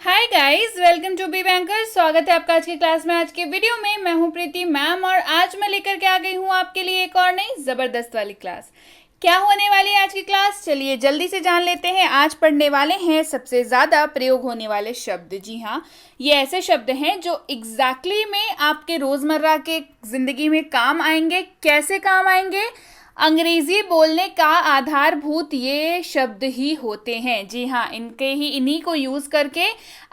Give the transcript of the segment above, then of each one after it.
Hi guys, welcome to be banker. स्वागत है आपका आज की क्लास में। आज के वीडियो में मैं हूं प्रीति मैम और आज मैं लेकर के आ गई हूं आपके लिए एक और नई जबरदस्त वाली क्लास। क्या होने वाली है आज की क्लास, चलिए जल्दी से जान लेते हैं। आज पढ़ने वाले हैं सबसे ज्यादा प्रयोग होने वाले शब्द। जी हाँ, ये ऐसे शब्द हैं जो एग्जैक्टली में आपके रोजमर्रा के जिंदगी में काम आएंगे। कैसे काम आएंगे? अंग्रेजी बोलने का आधारभूत ये शब्द ही होते हैं। जी हाँ, इन्हीं को यूज करके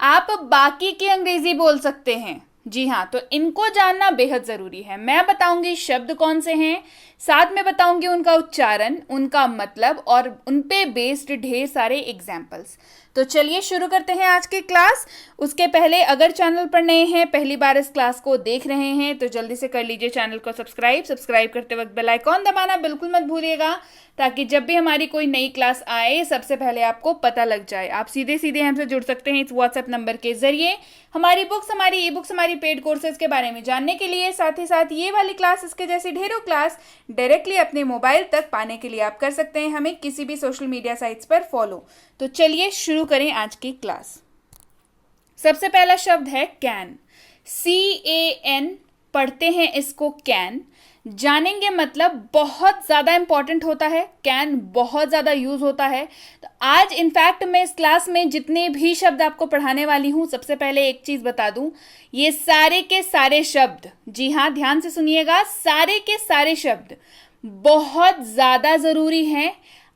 आप बाकी की अंग्रेजी बोल सकते हैं। जी हाँ, तो इनको जानना बेहद जरूरी है। मैं बताऊंगी शब्द कौन से हैं, साथ में बताऊंगी उनका उच्चारण, उनका मतलब और उन पे बेस्ड ढेर सारे एग्जाम्पल्स। तो चलिए शुरू करते हैं आज की क्लास। उसके पहले अगर चैनल पर नए हैं, पहली बार इस क्लास को देख रहे हैं, तो जल्दी से कर लीजिए चैनल को सब्सक्राइब करते वक्त बेल आइकॉन दबाना बिल्कुल मत भूलिएगा, ताकि जब भी हमारी कोई नई क्लास आए सबसे पहले आपको पता लग जाए। आप सीधे सीधे हमसे जुड़ सकते हैं इस व्हाट्सएप नंबर के जरिए हमारी बुक्स, हमारी ई बुक्स, हमारी पेड कोर्सेज के बारे में जानने के लिए। साथ ही साथ ये वाली क्लास, इसके जैसी ढेरों क्लास डायरेक्टली अपने मोबाइल तक पाने के लिए आप कर सकते हैं हमें किसी भी सोशल मीडिया साइट्स पर फॉलो। तो चलिए शुरू करें आज की क्लास। सबसे पहला शब्द है कैन। CAN पढ़ते हैं इसको कैन। जानेंगे मतलब बहुत ज़्यादा इंपॉर्टेंट होता है। कैन बहुत ज़्यादा यूज होता है। तो आज इनफैक्ट मैं इस क्लास में जितने भी शब्द आपको पढ़ाने वाली हूँ, सबसे पहले एक चीज़ बता दूँ, ये सारे के सारे शब्द, जी हाँ ध्यान से सुनिएगा, सारे के सारे शब्द बहुत ज़्यादा ज़रूरी हैं।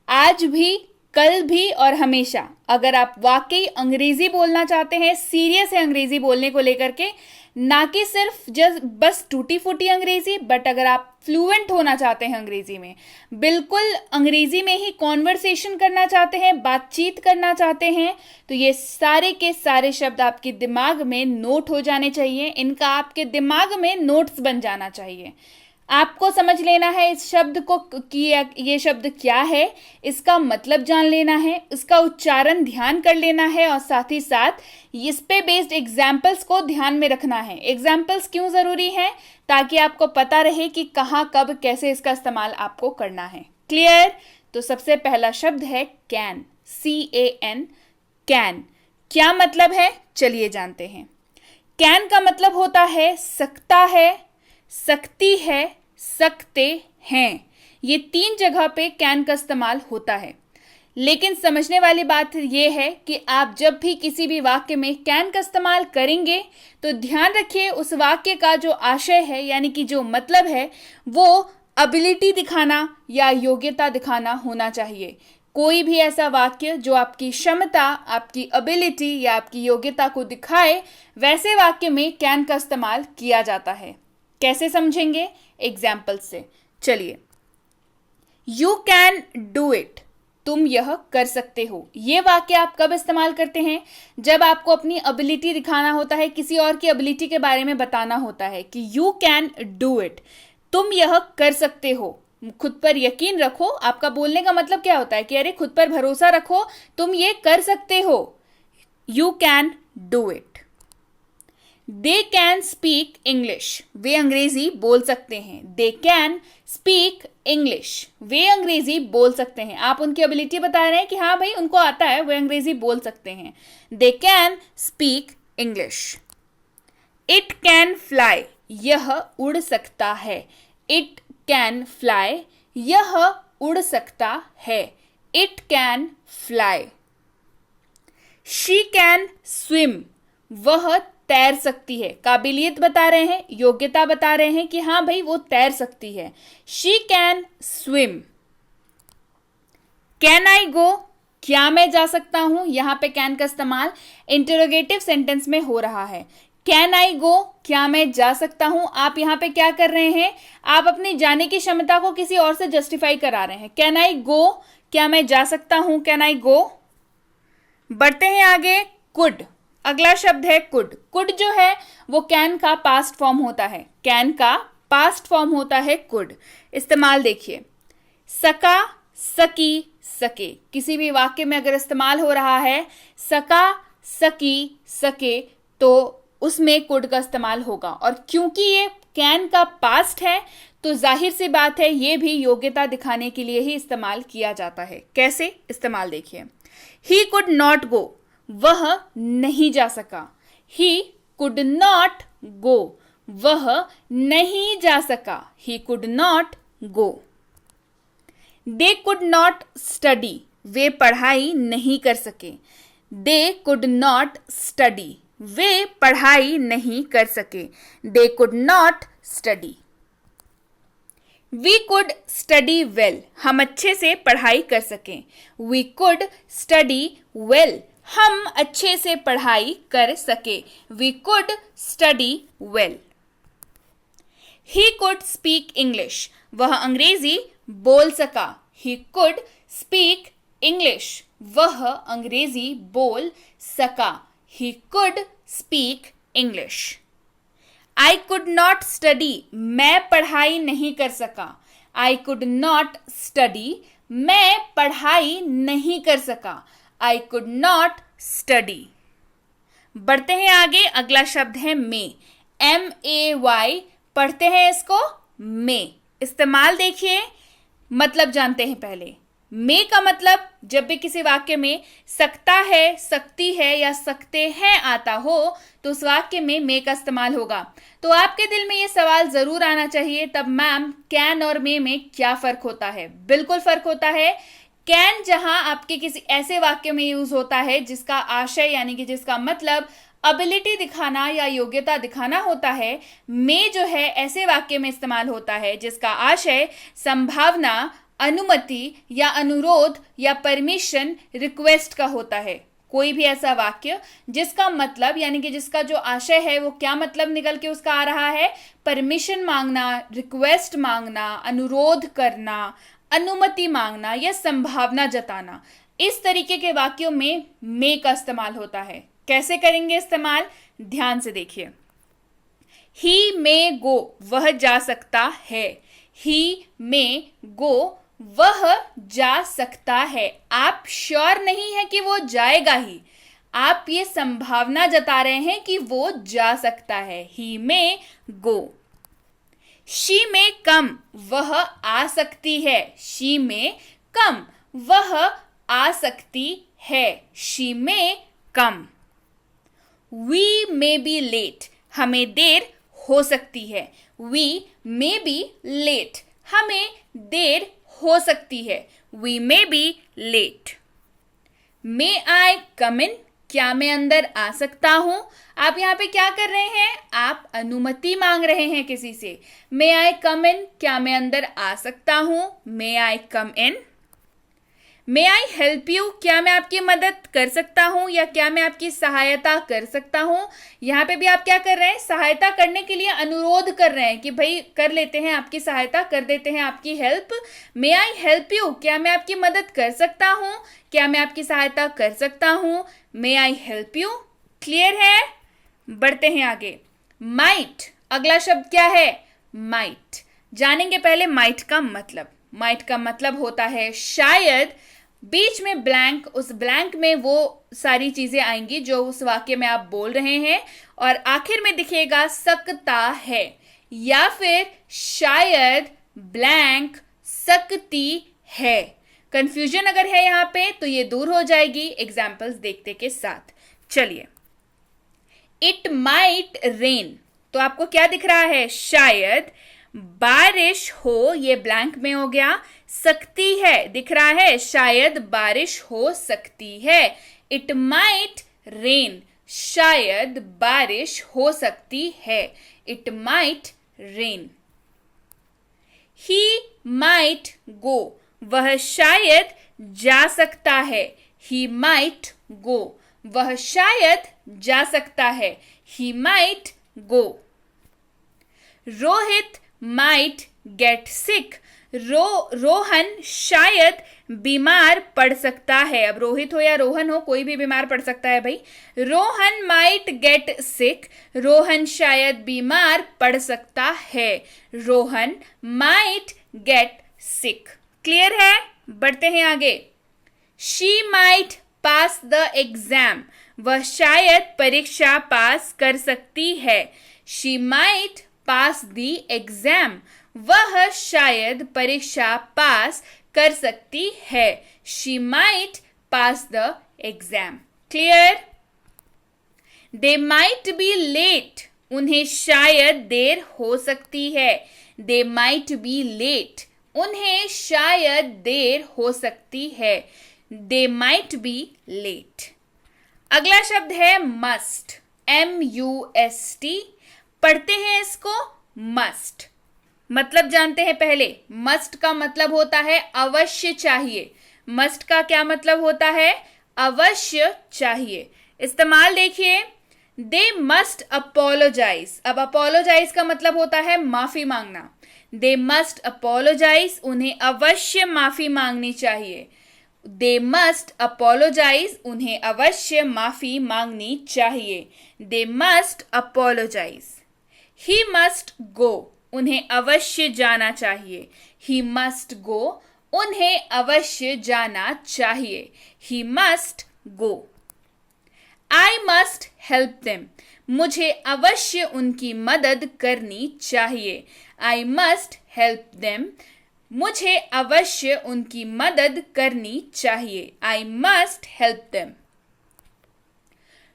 आज भी, कल भी और हमेशा। अगर आप वाकई अंग्रेजी बोलना चाहते हैं, सीरियस है अंग्रेजी बोलने को लेकर के, ना कि सिर्फ बस टूटी फूटी अंग्रेजी, बट अगर आप फ्लुएंट होना चाहते हैं अंग्रेजी में, बिल्कुल अंग्रेजी में ही कॉन्वर्सेशन करना चाहते हैं, बातचीत करना चाहते हैं, तो ये सारे के सारे शब्द आपके दिमाग में नोट हो जाने चाहिए। इनका आपके दिमाग में नोट्स बन जाना चाहिए। आपको समझ लेना है इस शब्द को कि ये शब्द क्या है, इसका मतलब जान लेना है, इसका उच्चारण ध्यान कर लेना है और साथ ही साथ इस पे बेस्ड एग्जाम्पल्स को ध्यान में रखना है। एग्जाम्पल्स क्यों ज़रूरी हैं? ताकि आपको पता रहे कि कहाँ, कब, कैसे इसका इस्तेमाल आपको करना है। क्लियर? तो सबसे पहला शब्द है कैन। CAN, can. क्या मतलब है, चलिए जानते हैं। कैन का मतलब होता है सकता है, सकती है, सकते हैं। ये 3 जगह पे कैन का इस्तेमाल होता है। लेकिन समझने वाली बात यह है कि आप जब भी किसी भी वाक्य में कैन का इस्तेमाल करेंगे तो ध्यान रखिए उस वाक्य का जो आशय है, यानी कि जो मतलब है, वो एबिलिटी दिखाना या योग्यता दिखाना होना चाहिए। कोई भी ऐसा वाक्य जो आपकी क्षमता, आपकी एबिलिटी या आपकी योग्यता को दिखाए, वैसे वाक्य में कैन का इस्तेमाल किया जाता है। कैसे समझेंगे? एग्जाम्पल से। चलिए, यू कैन डू इट, तुम यह कर सकते हो। ये वाक्य आप कब इस्तेमाल करते हैं? जब आपको अपनी एबिलिटी दिखाना होता है, किसी और की एबिलिटी के बारे में बताना होता है कि यू कैन डू इट, तुम यह कर सकते हो, खुद पर यकीन रखो। आपका बोलने का मतलब क्या होता है कि अरे खुद पर भरोसा रखो, तुम ये कर सकते हो। You can do it. They can speak English, वे अंग्रेजी बोल सकते हैं। दे कैन स्पीक इंग्लिश, वे अंग्रेजी बोल सकते हैं। आप उनकी एबिलिटी बता रहे हैं कि हाँ भाई उनको आता है, वे अंग्रेजी बोल सकते हैं। They can speak English. It can fly, यह उड़ सकता है। इट कैन फ्लाई, यह उड़ सकता है। It can fly. She can swim, वह तैर सकती है। काबिलियत बता रहे हैं, योग्यता बता रहे हैं कि हाँ भाई वो तैर सकती है। She can swim. Can I go, क्या मैं जा सकता हूं? यहां पे कैन का इस्तेमाल इंटरोगेटिव सेंटेंस में हो रहा है। कैन आई गो, क्या मैं जा सकता हूं? आप यहां पे क्या कर रहे हैं? आप अपनी जाने की क्षमता को किसी और से जस्टिफाई करा रहे हैं। कैन आई गो, क्या मैं जा सकता हूं? कैन आई गो। बढ़ते हैं आगे। कुड, अगला शब्द है कुड। कुड जो है वो कैन का पास्ट फॉर्म होता है। कैन का पास्ट फॉर्म होता है कुड। इस्तेमाल देखिए, सका, सकी, सके। किसी भी वाक्य में अगर इस्तेमाल हो रहा है सका, सकी, सके, तो उसमें कुड का इस्तेमाल होगा। और क्योंकि ये कैन का पास्ट है तो जाहिर सी बात है ये भी योग्यता दिखाने के लिए ही इस्तेमाल किया जाता है। कैसे? इस्तेमाल देखिए। ही कुड नॉट गो, वह नहीं जा सका। He could not go. वह नहीं जा सका। He could not go. They could not study. वे पढ़ाई नहीं कर सके। They could not study. वे पढ़ाई नहीं कर सके। They could not study. We could study well. हम अच्छे से पढ़ाई कर सकें। We could study well. हम अच्छे से पढ़ाई कर सके। We could study well. He could speak English. वह अंग्रेजी बोल सका। He could speak English. वह अंग्रेजी बोल सका। He could speak English. I could not study. मैं पढ़ाई नहीं कर सका। I could not study. मैं पढ़ाई नहीं कर सका। I could not study. बढ़ते हैं आगे। अगला शब्द है may. MAY पढ़ते हैं इसको may। इस्तेमाल देखिए, मतलब जानते हैं पहले। मे का मतलब जब भी किसी वाक्य में सकता है, सकती है या सकते हैं आता हो तो उस वाक्य में मे का इस्तेमाल होगा। तो आपके दिल में ये सवाल जरूर आना चाहिए तब मैम कैन और मे में क्या फर्क होता है। बिल्कुल फर्क होता है। कैन जहां आपके किसी ऐसे वाक्य में यूज होता है जिसका आशय यानी कि जिसका मतलब एबिलिटी दिखाना या योग्यता दिखाना होता है। मे जो है ऐसे वाक्य में इस्तेमाल होता है जिसका आशय संभावना, अनुमति या अनुरोध या परमिशन, रिक्वेस्ट का होता है। कोई भी ऐसा वाक्य जिसका मतलब यानी कि जिसका जो आशय है वो क्या मतलब निकल के उसका आ रहा है, परमिशन मांगना, रिक्वेस्ट मांगना, अनुरोध करना, अनुमति मांगना या संभावना जताना, इस तरीके के वाक्यों में मे का इस्तेमाल होता है। कैसे करेंगे इस्तेमाल, ध्यान से देखिए। ही मे गो, वह जा सकता है। ही मे गो, वह जा सकता है। आप श्योर नहीं है कि वो जाएगा ही, आप ये संभावना जता रहे हैं कि वो जा सकता है। ही मे गो। शी मे कम, वह आ सकती है। शी मे कम, वह आ सकती है। She may come. We may be late, हमें देर हो सकती है। वी मे बी लेट, हमें देर हो सकती है। We may be late. May I come in, क्या मैं अंदर आ सकता हूं। आप यहां पे क्या कर रहे हैं, आप अनुमति मांग रहे हैं किसी से। मे आई कम इन, क्या मैं अंदर आ सकता हूं। मे I come in. May I help you, क्या मैं आपकी मदद कर सकता हूं या क्या मैं आपकी सहायता कर सकता हूं। यहां पे भी आप क्या कर रहे हैं, सहायता करने के लिए अनुरोध कर रहे हैं कि भाई कर लेते हैं आपकी सहायता, कर देते हैं आपकी help. May I help you, क्या मैं आपकी मदद कर सकता हूं, क्या मैं आपकी सहायता कर सकता हूं। मे आई हेल्प यू। क्लियर है। बढ़ते हैं आगे। माइट, अगला शब्द क्या है, माइट। जानेंगे पहले माइट का मतलब। माइट का मतलब होता है शायद। बीच में ब्लैंक, उस ब्लैंक में वो सारी चीजें आएंगी जो उस वाक्य में आप बोल रहे हैं, और आखिर में दिखेगा सकता है या फिर शायद ब्लैंक सकती है। कंफ्यूजन अगर है यहां पे तो ये दूर हो जाएगी एग्जाम्पल्स देखते के साथ। चलिए। इट माइट रेन, तो आपको क्या दिख रहा है, शायद बारिश हो, ये ब्लैंक में हो गया। सकती है दिख रहा है, शायद बारिश हो सकती है। इट माइट रेन, शायद बारिश हो सकती है। It might rain. He might go, वह शायद जा सकता है। ही माइट गो, वह शायद जा सकता है। He might go. Rohit might get sick, Rohan शायद बीमार पड़ सकता है। अब रोहित हो या रोहन हो, कोई भी बीमार पड़ सकता है भाई। Rohan might get sick, Rohan शायद बीमार पड़ सकता है। Rohan might get sick. Clear है। बढ़ते हैं आगे। She might pass the exam, वह शायद परीक्षा पास कर सकती है। She might pass the exam, वह शायद परीक्षा पास कर सकती है। She might pass the exam. Clear? They might be late, उन्हें शायद देर हो सकती है. दे माइट बी लेट, उन्हें शायद देर हो सकती है. They might be late. अगला शब्द है मस्ट, MUST. पढ़ते हैं इसको. मस्ट मतलब जानते हैं पहले. मस्ट का मतलब होता है अवश्य चाहिए. मस्ट का क्या मतलब होता है? अवश्य चाहिए. इस्तेमाल देखिए. They must apologise. अब अपोलोजाइज का मतलब होता है माफी मांगना. दे मस्ट अपोलोजाइज, उन्हें अवश्य माफी मांगनी चाहिए. दे मस्ट अपोलोजाइज, उन्हें अवश्य माफी मांगनी चाहिए. They must apologise. He must go, उन्हें अवश्य जाना चाहिए. ही मस्ट गो, उन्हें अवश्य जाना चाहिए. ही must go. I must help them. मुझे अवश्य उनकी मदद करनी चाहिए. I must help them. मुझे अवश्य उनकी मदद करनी चाहिए. I must help them.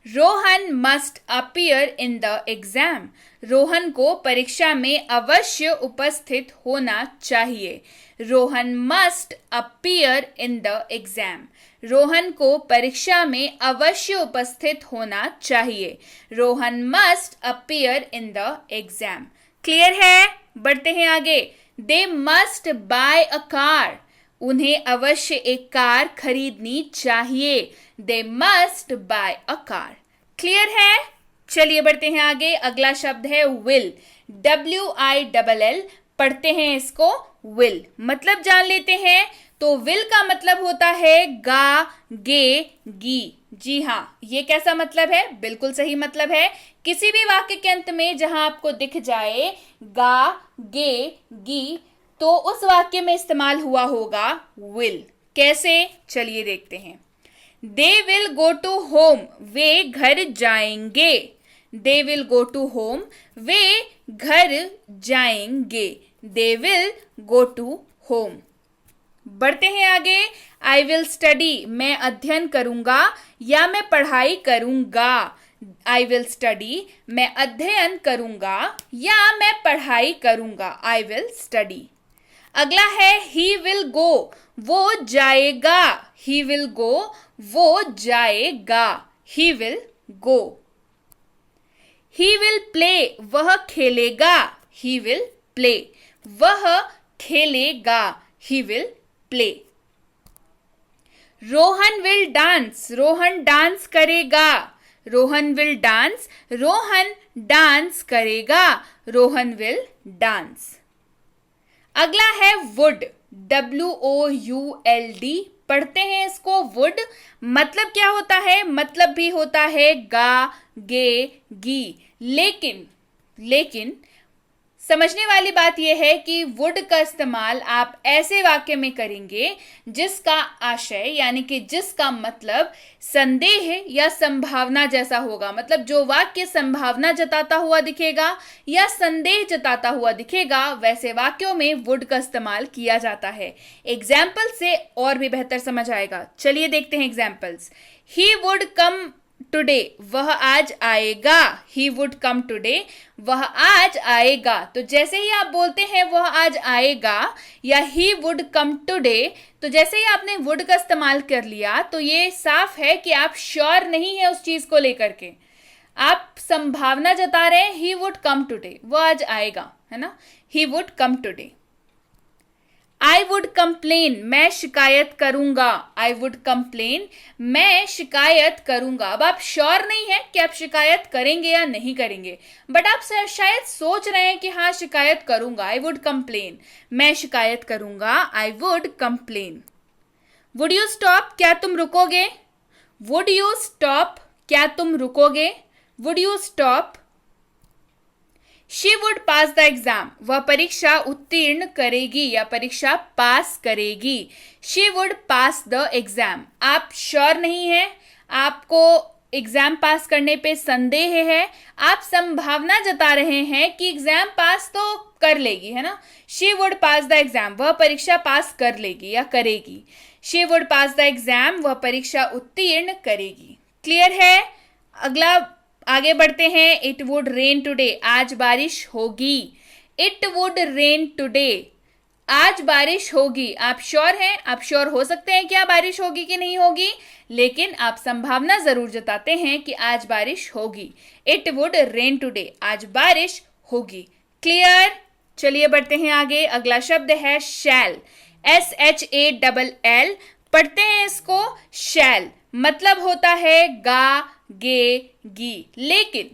Rohan must appear in the exam. Rohan को परीक्षा में अवश्य उपस्थित होना चाहिए. Rohan must appear in the exam. Rohan को परीक्षा में अवश्य उपस्थित होना चाहिए. Rohan must appear in the exam. Clear है? बढ़ते हैं आगे. They must buy a car. उन्हें अवश्य एक कार खरीदनी चाहिए. They must buy a car. Clear है? चलिए बढ़ते हैं आगे. अगला शब्द है will, WILL. पढ़ते हैं इसको. will मतलब जान लेते हैं. तो विल का मतलब होता है गा, गे, गी. जी हाँ, ये कैसा मतलब है? बिल्कुल सही मतलब है. किसी भी वाक्य के अंत में जहां आपको दिख जाए गा, गे, गी, तो उस वाक्य में इस्तेमाल हुआ होगा विल. कैसे? चलिए देखते हैं. They will go to home. वे घर जाएंगे. They will go to home. वे घर जाएंगे. They will go to home. बढ़ते हैं आगे. I will study. मैं अध्ययन करूंगा या मैं पढ़ाई करूंगा. I will study. मैं अध्ययन करूंगा या मैं पढ़ाई करूंगा. I will study. अगला है ही विल गो. वो जाएगा. He will go. वो जाएगा. He will go. He will play. वह खेलेगा. He will play. वह खेलेगा. He will play. Rohan will dance. Rohan dance करेगा. Rohan will dance. Rohan dance करेगा. Rohan will dance. अगला है वुड, WOULD. पढ़ते हैं इसको. वुड मतलब क्या होता है? मतलब भी होता है गा, गे, गी. लेकिन समझने वाली बात यह है कि वुड का इस्तेमाल आप ऐसे वाक्य में करेंगे जिसका आशय यानी कि जिसका मतलब संदेह या संभावना जैसा होगा. मतलब जो वाक्य संभावना जताता हुआ दिखेगा या संदेह जताता हुआ दिखेगा, वैसे वाक्यों में वुड का इस्तेमाल किया जाता है. एग्जाम्पल से और भी बेहतर समझ आएगा. चलिए देखते हैं examples. He would come today. वह आज आएगा. He would come today. वह आज आएगा. तो जैसे ही आप बोलते हैं वह आज आएगा या ही वुड कम टुडे, तो जैसे ही आपने वुड का इस्तेमाल कर लिया तो ये साफ है कि आप श्योर नहीं है उस चीज को लेकर के. आप संभावना जता रहे हैं ही वुड कम टुडे. वह आज आएगा, है ना. He would come today. I would complain. मैं शिकायत करूंगा. I would complain. मैं शिकायत करूंगा. अब आप श्योर नहीं है कि आप शिकायत करेंगे या नहीं करेंगे, बट आप शायद सोच रहे हैं कि हाँ शिकायत करूंगा. I would complain. मैं शिकायत करूंगा. I would complain. Would you stop. क्या तुम रुकोगे. Would you stop. क्या तुम रुकोगे. Would you stop. She would pass the exam. वह परीक्षा उत्तीर्ण करेगी या परीक्षा पास करेगी. She would pass the exam. आप श्योर नहीं है, आपको एग्जाम पास करने पे संदेह है, आप संभावना जता रहे हैं कि एग्जाम पास तो कर लेगी, है ना. She would pass the exam. वह परीक्षा पास कर लेगी या करेगी. She would pass the exam. वह परीक्षा उत्तीर्ण करेगी. क्लियर है? अगला आगे बढ़ते हैं. It would rain today. आज बारिश होगी. It would rain today. आज बारिश होगी. आप श्योर हैं? आप श्योर हो सकते हैं क्या बारिश होगी कि नहीं होगी, लेकिन आप संभावना जरूर जताते हैं कि आज बारिश होगी. It would rain today. आज बारिश होगी. क्लियर? चलिए बढ़ते हैं आगे. अगला शब्द है शैल. SHALL. पढ़ते हैं इसको. शैल मतलब होता है गा, गे, गी. लेकिन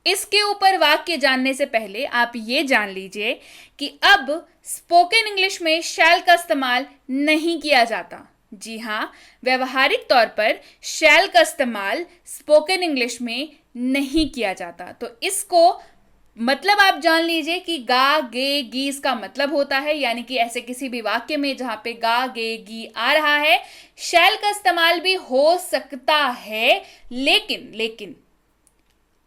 इसके ऊपर वाक्य जानने से पहले आप ये जान लीजिए कि अब स्पोकन इंग्लिश में शैल का इस्तेमाल नहीं किया जाता. जी हाँ, व्यवहारिक तौर पर शैल का इस्तेमाल स्पोकन इंग्लिश में नहीं किया जाता. तो इसको मतलब आप जान लीजिए कि गा, गे, गी इसका मतलब होता है, यानी कि ऐसे किसी भी वाक्य में जहां पे गा, गे, गी आ रहा है शैल का इस्तेमाल भी हो सकता है. लेकिन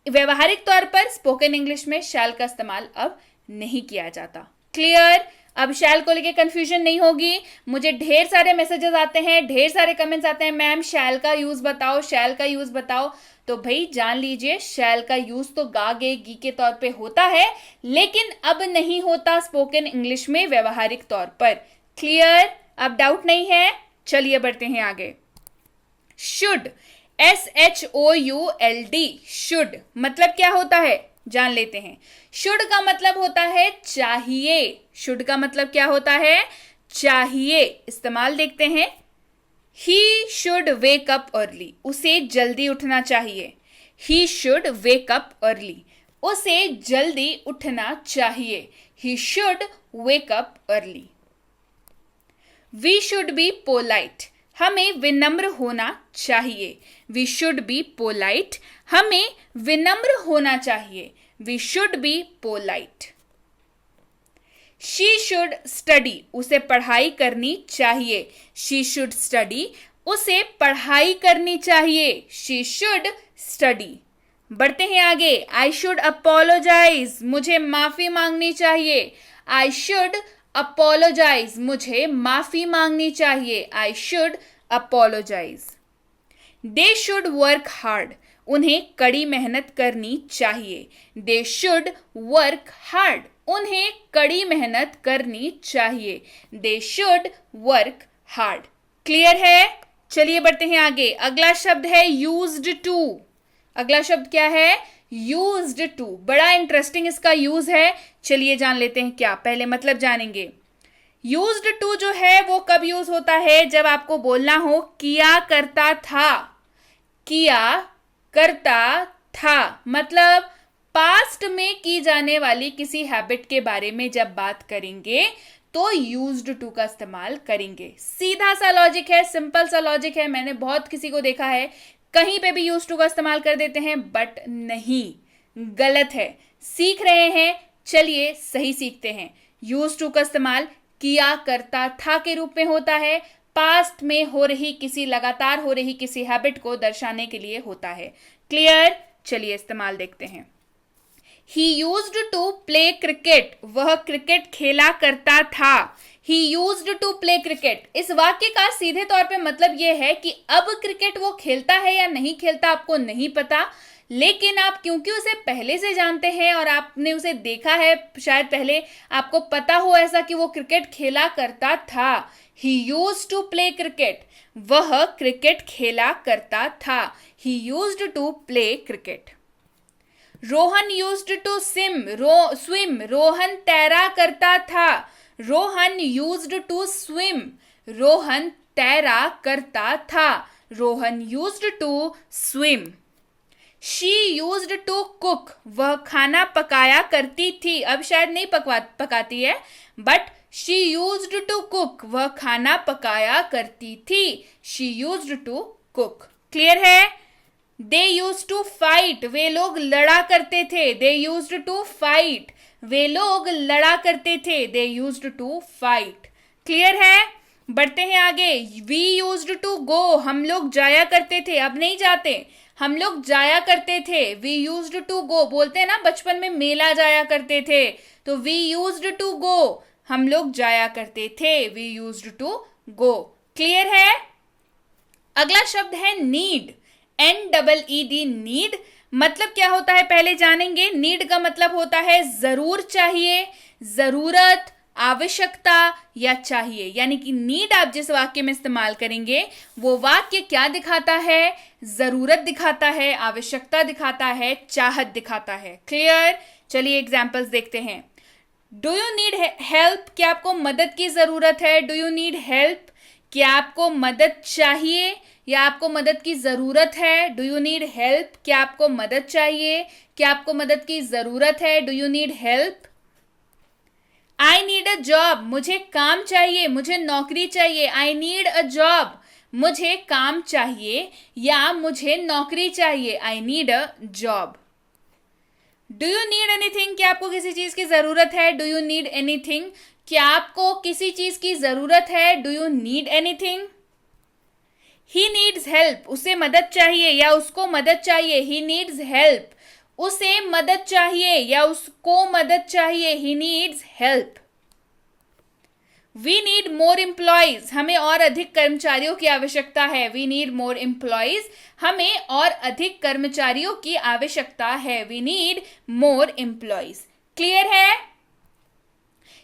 व्यवहारिक तौर पर स्पोकन इंग्लिश में शैल का इस्तेमाल अब नहीं किया जाता. क्लियर? अब शैल को लेके कंफ्यूजन नहीं होगी. मुझे ढेर सारे मैसेजेस आते हैं, ढेर सारे कमेंट्स आते हैं, मैम शैल का यूज बताओ, शैल का यूज बताओ. तो भाई जान लीजिए शैल का यूज तो गा, गे, गी के तौर पे होता है, लेकिन अब नहीं होता स्पोकन इंग्लिश में व्यवहारिक तौर पर. क्लियर? अब डाउट नहीं है. चलिए बढ़ते हैं आगे. शुड. SHOULD. शुड मतलब क्या होता है जान लेते हैं. शुड का मतलब होता है चाहिए. शुड का मतलब क्या होता है? चाहिए. इस्तेमाल देखते हैं. He should wake up early. उसे जल्दी उठना चाहिए. He should wake up early. उसे जल्दी उठना चाहिए. He should wake up early. We should be polite. हमें विनम्र होना चाहिए. We should be polite. हमें विनम्र होना चाहिए. We should be polite. She should study. उसे पढ़ाई करनी चाहिए. She should study. उसे पढ़ाई करनी चाहिए. She should study. बढ़ते हैं आगे. I should apologize. मुझे माफी मांगनी चाहिए. I should apologize. मुझे माफी मांगनी चाहिए. I should apologize. They should work hard. उन्हें कड़ी मेहनत करनी चाहिए. They should work hard. उन्हें कड़ी मेहनत करनी चाहिए. They should work hard. Clear है? चलिए बढ़ते हैं आगे. अगला शब्द है used to. अगला शब्द क्या है? used to. बड़ा इंटरेस्टिंग इसका यूज है. चलिए जान लेते हैं क्या. पहले मतलब जानेंगे. used to जो है वो कब यूज होता है? जब आपको बोलना हो किया करता था. किया करता था मतलब पास्ट में की जाने वाली किसी हैबिट के बारे में जब बात करेंगे तो यूज्ड टू का इस्तेमाल करेंगे. सीधा सा लॉजिक है, सिंपल सा लॉजिक है. मैंने बहुत किसी को देखा है कहीं पे भी यूज्ड टू का इस्तेमाल कर देते हैं, बट नहीं, गलत है. सीख रहे हैं, चलिए सही सीखते हैं. यूज्ड टू का इस्तेमाल किया करता था के रूप में होता है. पास्ट में हो रही किसी लगातार हो रही किसी हैबिट को दर्शाने के लिए होता है. क्लियर? चलिए इस्तेमाल देखते हैं. He used to play cricket. वह क्रिकेट खेला करता था. He used to play cricket. इस वाक्य का सीधे तौर पे मतलब यह है कि अब क्रिकेट वो खेलता है या नहीं खेलता आपको नहीं पता, लेकिन आप क्योंकि उसे पहले से जानते हैं और आपने उसे देखा है, शायद पहले आपको पता हो ऐसा कि वो क्रिकेट खेला करता था. He used to play cricket. वह क्रिकेट खेला करता था. He used to play cricket. Rohan used to swim. Rohan तैरा करता था. Rohan used to swim. Rohan तैरा करता था. Rohan used to swim. She used to cook. वह खाना पकाया करती थी. अब शायद नहीं पकाती है, but she used to cook. वह खाना पकाया करती थी. She used to cook. Clear है? They used to fight. वे लोग लड़ा करते थे. They used to fight. वे लोग लड़ा करते थे. They used to fight. Clear है? बढ़ते हैं आगे. We used to go. हम लोग जाया करते थे. अब नहीं जाते. हम लोग जाया करते थे. We used to go. बोलते हैं ना बचपन में मेला जाया करते थे, तो we used to go. हम लोग जाया करते थे. We used to go. Clear है? अगला शब्द है need. NEED, नीड मतलब क्या होता है पहले जानेंगे। नीड का मतलब होता है जरूर चाहिए, जरूरत, आवश्यकता या चाहिए। यानी कि नीड आप जिस वाक्य में इस्तेमाल करेंगे वो वाक्य क्या दिखाता है, जरूरत दिखाता है, आवश्यकता दिखाता है, चाहत दिखाता है। क्लियर? चलिए एग्जाम्पल्स देखते हैं। डू यू नीड हेल्प, क्या आपको मदद की जरूरत है? डू यू नीड हेल्प, क्या आपको मदद चाहिए या आपको मदद की जरूरत है? डू यू नीड हेल्प, क्या आपको मदद चाहिए, क्या आपको मदद की जरूरत है? Do you need help. I need a job, मुझे काम चाहिए, मुझे नौकरी चाहिए। आई नीड अ जॉब, मुझे काम चाहिए या मुझे नौकरी चाहिए। I need a job. Do you need anything, क्या आपको किसी चीज की जरूरत है? डू यू नीड एनीथिंग, क्या आपको किसी चीज की जरूरत है? Do you need anything. He needs help, उसे मदद चाहिए या उसको मदद चाहिए। ही नीड्स हेल्प, उसे मदद चाहिए या उसको मदद चाहिए। He needs help. We need more employees, हमें और अधिक कर्मचारियों की आवश्यकता है। वी नीड मोर एम्प्लॉयज, हमें और अधिक कर्मचारियों की आवश्यकता है। We need more employees. Clear है?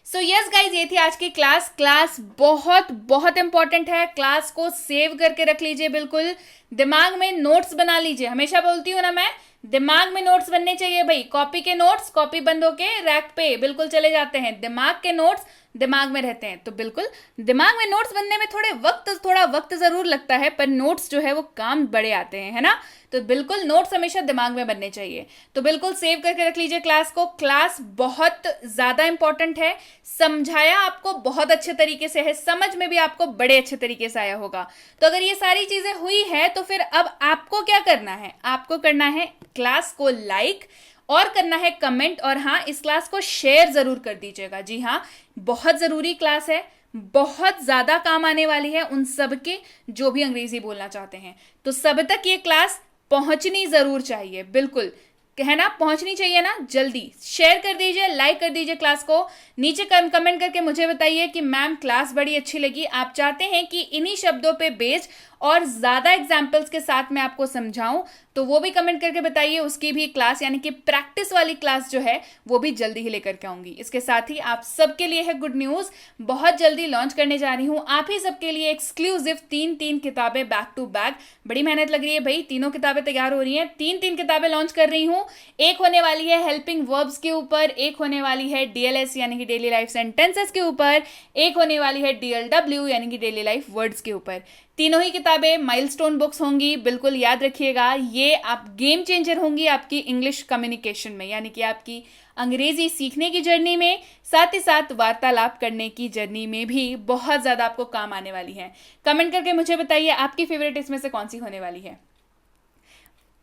सो यस गाइज, ये थी आज की क्लास। क्लास बहुत बहुत इंपॉर्टेंट है। क्लास को सेव करके रख लीजिए, बिल्कुल दिमाग में नोट्स बना लीजिए। हमेशा बोलती हूँ ना मैं, दिमाग में नोट्स बनने चाहिए भाई। कॉपी के नोट्स कॉपी बंद होके रैक पे बिल्कुल चले जाते हैं, दिमाग के नोट्स दिमाग में रहते हैं। तो बिल्कुल दिमाग में नोट्स बनने में थोड़ा वक्त जरूर लगता है, पर नोट्स जो है वो काम बड़े आते हैं, है ना। तो बिल्कुल नोट्स हमेशा दिमाग में बनने चाहिए। तो बिल्कुल सेव करके रख लीजिए क्लास को। क्लास बहुत ज्यादा इंपॉर्टेंट है। समझाया आपको बहुत अच्छे तरीके से है, समझ में भी आपको बड़े अच्छे तरीके से आया होगा। तो अगर ये सारी चीजें हुई है तो फिर अब आपको क्या करना है? आपको करना है क्लास को लाइक और करना है कमेंट, और हाँ, इस क्लास को शेयर जरूर कर दीजिएगा। जी हाँ, बहुत जरूरी क्लास है, बहुत ज्यादा काम आने वाली है उन सबके जो भी अंग्रेजी बोलना चाहते हैं। तो सब तक ये क्लास पहुंचनी जरूर चाहिए, बिल्कुल है ना, पहुंचनी चाहिए ना। जल्दी शेयर कर दीजिए, लाइक कर दीजिए क्लास को। नीचे कमेंट करके मुझे बताइए कि मैम क्लास बड़ी अच्छी लगी, आप चाहते हैं कि इन्हीं शब्दों पे बेस्ड और ज्यादा एग्जाम्पल्स के साथ मैं आपको समझाऊं, तो वो भी कमेंट करके बताइए। उसकी भी क्लास यानी कि प्रैक्टिस वाली क्लास जो है वो भी जल्दी ही लेकर के आऊंगी। इसके साथ ही आप सबके लिए है गुड न्यूज, बहुत जल्दी लॉन्च करने जा रही हूँ आप ही सबके लिए एक्सक्लूसिव 3 किताबें बैक टू बैक। बड़ी मेहनत लग रही है भाई, तीनों किताबें तैयार हो रही हैं। 3 किताबें लॉन्च कर रही हूँ। एक होने वाली है हेल्पिंग वर्ब्स के ऊपर, एक होने वाली है DLS यानी कि डेली लाइफ सेंटेंसेस के ऊपर, एक होने वाली है DLW यानी कि डेली लाइफ वर्ड्स के ऊपर। तीनों ही किताबें माइलस्टोन बुक्स होंगी, बिल्कुल याद रखिएगा। ये आप गेम चेंजर होंगी आपकी इंग्लिश कम्युनिकेशन में, यानी कि आपकी अंग्रेजी सीखने की जर्नी में, साथ ही साथ वार्तालाप करने की जर्नी में भी बहुत ज्यादा आपको काम आने वाली है। कमेंट करके मुझे बताइए आपकी फेवरेट इसमें से कौन सी होने वाली है।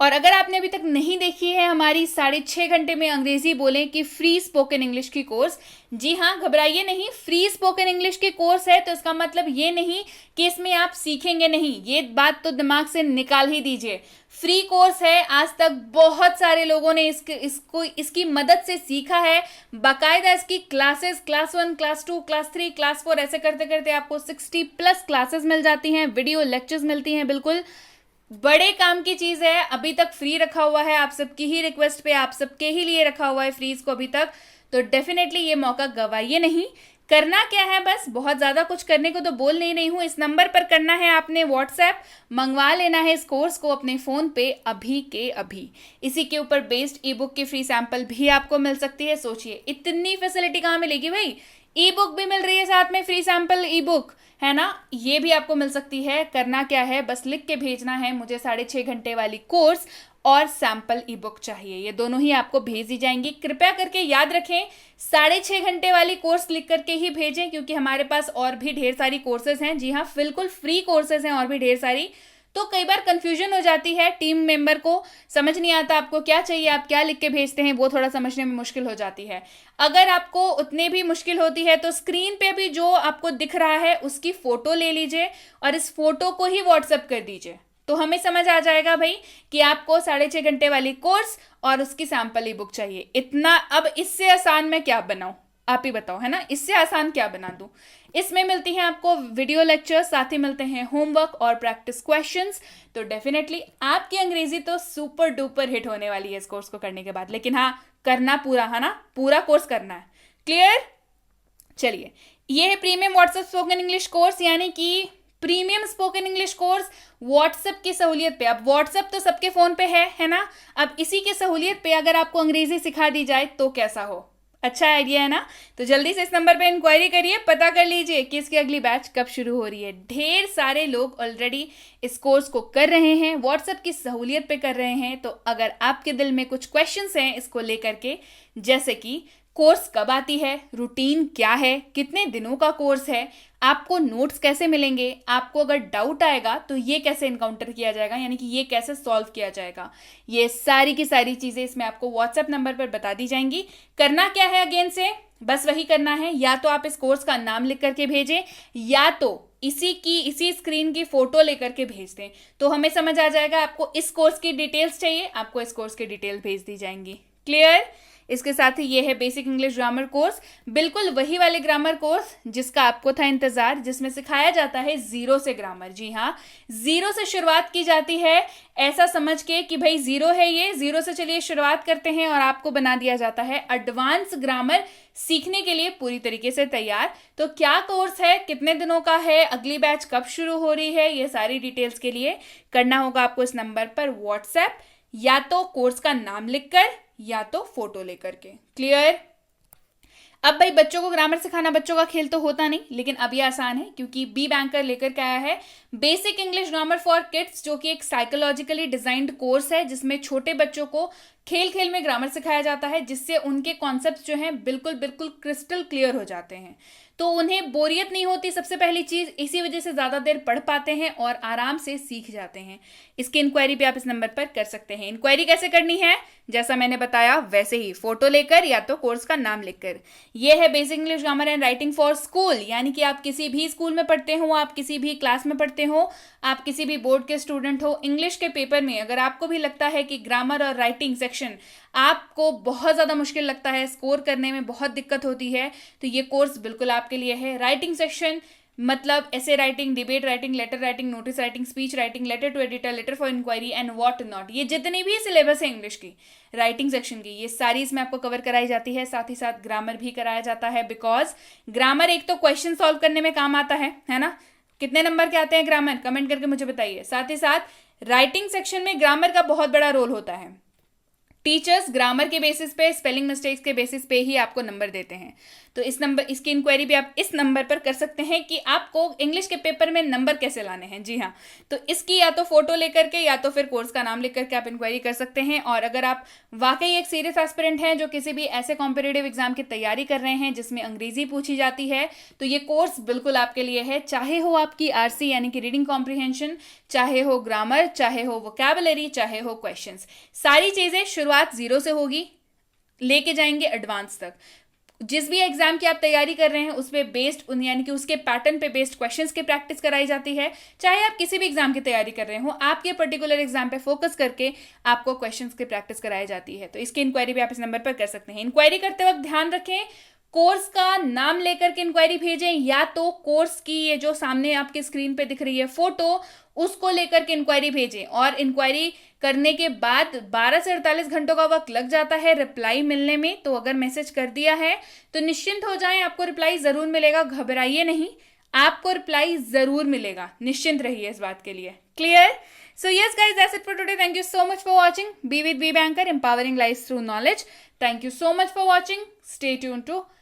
और अगर आपने अभी तक नहीं देखी है हमारी 6.5 घंटे में अंग्रेजी बोलें कि फ्री स्पोकन इंग्लिश की कोर्स, जी हाँ, घबराइए नहीं, फ्री स्पोकन इंग्लिश की कोर्स है तो इसका मतलब ये नहीं कि इसमें आप सीखेंगे नहीं, ये बात तो दिमाग से निकाल ही दीजिए। फ्री कोर्स है, आज तक बहुत सारे लोगों ने इसकी मदद से सीखा है। बाकायदा इसकी classes class 1, class 2, class 3, class 4 ऐसे करते करते आपको 60+ क्लासेस मिल जाती हैं, वीडियो लेक्चर्स मिलती हैं। बिल्कुल बड़े काम की चीज है, अभी तक फ्री रखा हुआ है, आप सबकी ही रिक्वेस्ट पे, आप सबके ही लिए रखा हुआ है फ्रीज को अभी तक। तो डेफिनेटली ये मौका गवाइए नहीं। करना क्या है, बस बहुत ज्यादा कुछ करने को तो बोल नहीं रही हूं। इस नंबर पर करना है आपने व्हाट्सएप, मंगवा लेना है इस कोर्स को अपने फोन पे अभी के अभी। इसी के ऊपर बेस्ड ई बुक की फ्री सैंपल भी आपको मिल सकती है। सोचिए इतनी फैसिलिटी कहाँ मिलेगी भाई, ई बुक भी मिल रही है साथ में, फ्री सैंपल ई बुक है ना, ये भी आपको मिल सकती है। करना क्या है, बस लिख के भेजना है मुझे 6.5 घंटे वाली कोर्स और सैंपल ई बुक चाहिए, ये दोनों ही आपको भेज दी जाएंगी। कृपया करके याद रखें 6.5 घंटे वाली कोर्स लिख करके ही भेजें, क्योंकि हमारे पास और भी ढेर सारी कोर्सेज हैं। जी हाँ, बिल्कुल फ्री कोर्सेज हैं और भी ढेर सारी। तो कई बार कंफ्यूजन हो जाती है, टीम मेंबर को समझ नहीं आता आपको क्या चाहिए, आप क्या लिख के भेजते हैं, वो थोड़ा समझने में मुश्किल हो जाती है। अगर आपको उतने भी मुश्किल होती है तो स्क्रीन पे भी जो आपको दिख रहा है उसकी फोटो ले लीजिए और इस फोटो को ही व्हाट्सएप कर दीजिए, तो हमें समझ आ जाएगा भाई कि आपको 6.5 घंटे वाली कोर्स और उसकी सैंपल ई बुक चाहिए। इतना, अब इससे आसान मैं क्या बनाऊं। आप ही बताओ, है ना, इससे आसान क्या बना दूं। इसमें मिलती हैं आपको वीडियो लेक्चर, साथ ही मिलते हैं होमवर्क और प्रैक्टिस क्वेश्चंस। तो डेफिनेटली आपकी अंग्रेजी तो सुपर डुपर हिट होने वाली है इस कोर्स को करने के बाद। लेकिन हाँ, करना पूरा, है ना, पूरा कोर्स करना है। क्लियर? चलिए, ये है premium WhatsApp spoken English course, यानी कि premium spoken English course WhatsApp की सहूलियत पे। अब व्हाट्सएप तो सबके फोन पे है ना। अब इसी की सहूलियत पे अगर आपको अंग्रेजी सिखा दी जाए तो कैसा हो। अच्छा आइडिया है ना। तो जल्दी से इस नंबर पे इंक्वायरी करिए, पता कर लीजिए कि इसकी अगली बैच कब शुरू हो रही है। ढेर सारे लोग ऑलरेडी इस कोर्स को कर रहे हैं, व्हाट्सएप की सहूलियत पे कर रहे हैं। तो अगर आपके दिल में कुछ क्वेश्चंस हैं इसको लेकर के, जैसे कि कोर्स कब आती है, रूटीन क्या है, कितने दिनों का कोर्स है, आपको नोट्स कैसे मिलेंगे, आपको अगर डाउट आएगा तो ये कैसे इनकाउंटर किया जाएगा, यानी कि ये कैसे सॉल्व किया जाएगा, ये सारी की सारी चीजें इसमें आपको व्हाट्सएप नंबर पर बता दी जाएंगी। करना क्या है, अगेन से बस वही करना है, या तो आप इस कोर्स का नाम लिख करके भेजें, या तो इसी स्क्रीन की फोटो लेकर के भेज दें, तो हमें समझ आ जाएगा आपको इस कोर्स की डिटेल्स चाहिए, आपको इस कोर्स की डिटेल्स भेज दी जाएंगी। क्लियर? इसके साथ ही ये है बेसिक इंग्लिश ग्रामर कोर्स, बिल्कुल वही वाले ग्रामर कोर्स जिसका आपको था इंतजार, जिसमें सिखाया जाता है जीरो से ग्रामर। जी हाँ, जीरो से शुरुआत की जाती है, ऐसा समझ के कि भाई जीरो है, ये जीरो से चलिए शुरुआत करते हैं, और आपको बना दिया जाता है एडवांस ग्रामर सीखने के लिए पूरी तरीके से तैयार। तो क्या कोर्स है, कितने दिनों का है, अगली बैच कब शुरू हो रही है, ये सारी डिटेल्स के लिए करना होगा आपको इस नंबर पर व्हाट्सएप, या तो कोर्स का नाम लिखकर या तो फोटो लेकर के। क्लियर? अब भाई, बच्चों को ग्रामर सिखाना बच्चों का खेल तो होता नहीं, लेकिन अब ये आसान है क्योंकि बी बैंकर लेकर के आया है basic English grammar for kids, जो कि एक साइकोलॉजिकली डिजाइंड कोर्स है जिसमें छोटे बच्चों को खेल खेल में ग्रामर सिखाया जाता है, जिससे उनके कॉन्सेप्ट्स जो हैं बिल्कुल बिल्कुल क्रिस्टल क्लियर हो जाते हैं, तो उन्हें बोरियत नहीं होती। सबसे पहली चीज, इसी वजह से ज्यादा देर पढ़ पाते हैं और आराम से सीख जाते हैं। इसकी इंक्वायरी भी आप इस नंबर पर कर सकते हैं। इंक्वायरी कैसे करनी है, जैसा मैंने बताया वैसे ही, फोटो लेकर या तो कोर्स का नाम लिखकर। यह है basic English grammar and writing for school, यानी कि आप किसी भी स्कूल में पढ़ते हो, आप किसी भी क्लास में पढ़ते हो, आप किसी भी बोर्ड के स्टूडेंट हो, इंग्लिश के पेपर में अगर आपको भी लगता है कि ग्रामर और राइटिंग सेक्शन आपको बहुत ज्यादा मुश्किल लगता है, स्कोर करने में बहुत दिक्कत होती है, तो ये कोर्स बिल्कुल आपके लिए है। राइटिंग सेक्शन मतलब ऐसे writing, debate writing, letter writing, notice writing, speech writing, letter to editor, letter for enquiry and what not, ये जितनी भी सिलेबस है इंग्लिश की राइटिंग सेक्शन की, ये सारी इसमें आपको कवर कराई जाती है। साथ ही साथ ग्रामर भी कराया जाता है, बिकॉज ग्रामर एक तो क्वेश्चन सॉल्व करने में काम आता है ना। कितने नंबर के आते हैं ग्रामर, कमेंट करके मुझे बताइए। साथ ही साथ राइटिंग सेक्शन में ग्रामर का बहुत बड़ा रोल होता है। टीचर्स ग्रामर के बेसिस पे, स्पेलिंग मिस्टेक्स के बेसिस पे ही आपको नंबर देते हैं। तो इसकी इंक्वायरी भी आप इस नंबर पर कर सकते हैं कि आपको इंग्लिश के पेपर में नंबर कैसे लाने हैं। जी हाँ, तो इसकी या तो फोटो लेकर के या तो फिर कोर्स का नाम लिख करके आप इंक्वायरी कर सकते हैं। और अगर आप वाकई एक सीरियस एस्पिरेंट हैं जो किसी भी ऐसे कॉम्पिटिटिव एग्जाम की तैयारी कर रहे हैं जिसमें अंग्रेजी पूछी जाती है, तो ये कोर्स बिल्कुल आपके लिए है। चाहे हो आपकी आरसी यानी कि रीडिंग कॉम्प्रिहेंशन, चाहे हो ग्रामर, चाहे हो वोकैबुलरी, चाहे हो क्वेश्चंस, सारी चीजें शुरुआत जीरो से होगी, लेके जाएंगे एडवांस तक। जिस भी एग्जाम की आप तैयारी कर रहे हैं उस पे बेस्ड, यानी कि उसके पैटर्न पे बेस्ड क्वेश्चंस की प्रैक्टिस कराई जाती है। चाहे आप किसी भी एग्जाम की तैयारी कर रहे हो, आपके पर्टिकुलर एग्जाम पे फोकस करके आपको क्वेश्चंस की प्रैक्टिस कराई जाती है। तो इसकी इंक्वायरी भी आप इस नंबर पर कर सकते हैं। इंक्वायरी करते वक्त ध्यान रखें, कोर्स का नाम लेकर के इंक्वायरी भेजें, या तो कोर्स की ये जो सामने आपके स्क्रीन पे दिख रही है फोटो, उसको लेकर के इंक्वायरी भेजें। और इंक्वायरी करने के बाद 12 से 48 घंटों का वक्त लग जाता है रिप्लाई मिलने में। तो अगर मैसेज कर दिया है तो निश्चिंत हो जाएं, आपको रिप्लाई जरूर मिलेगा, घबराइए नहीं, आपको रिप्लाई जरूर मिलेगा, निश्चिंत रहिए इस बात के लिए। Clear? So yes guys, that's it for today. Thank you so much for watching. Be with Be Banker, empowering lives through knowledge. Thank you so much for watching. Stay tuned to